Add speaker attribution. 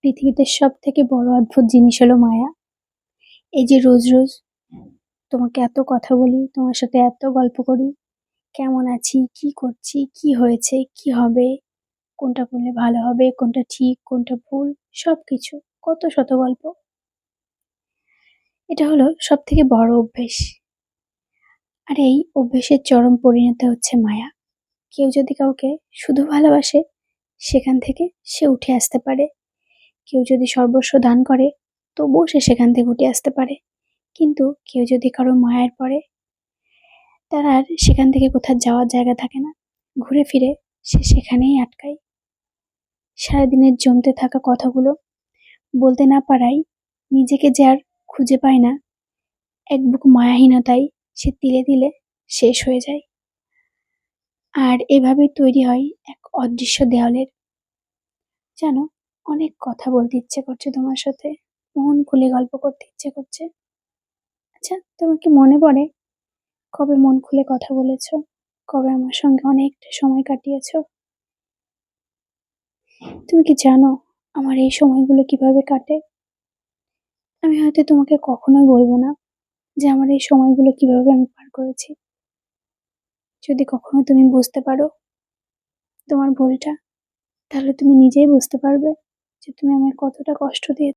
Speaker 1: পৃথিবীতে সবথেকে বড় অদ্ভুত জিনিস হলো মায়া। এই যে রোজ, রোজ তোমাকে এত কথা বলি, তোমার সাথে এত গল্প করি, কেমন আছি, কি করছি, কি হয়েছে, কি হবে, কোনটা করলে ভালো হবে, কোনটা ঠিক, কোনটা ভুল, সবকিছু। কত শত গল্প। এটা হলো সবথেকে বড় অভ্যেস। আর এই অভ্যেসের চরম পরিণতি হচ্ছে মায়া। কেউ যদি কাউকে শুধু ভালোবাসে, সেখান থেকে সে উঠে আসতে পারে। কেউ যদি সর্বস্ব দান করে, তবুও সে সেখান থেকে উঠে আসতে পারে। কিন্তু কেউ যদি কারো মায়ায় পড়ে, তার আর সেখান থেকে কোথাও যাওয়ার জায়গা থাকে না। ঘুরে ফিরে সে সেখানেই আটকায়। সারাদিনের জমতে থাকা কথাগুলো বলতে না পারায় নিজেকে যে আর খুঁজে পায় না, এক বুক মায়াহীনতায় সে তিলে তিলে শেষ হয়ে যায়। আর এভাবেই তৈরি হয় এক অদৃশ্য দেওয়ালের। জানো, অনেক কথা বলতে ইচ্ছে করছে তোমার সাথে, মন খুলে গল্প করতে ইচ্ছে করছে। আচ্ছা, তোমার কি মনে পড়ে কবে মন খুলে কথা বলেছো? কবে আমার সঙ্গে অনেকটা সময় কাটিয়েছো? তুমি কি জানো আমার এই সময়গুলো কিভাবে কাটে? আমি হয়তো তোমাকে কখনোই বলবো না যে আমার এই সময়গুলো কিভাবে আমি পার করেছি। যদি কখনো তুমি বুঝতে পারো তোমার ভুলটা, তাহলে তুমি নিজেই বুঝতে পারবে যে তুমি আমায় কতটা কষ্ট দিয়ে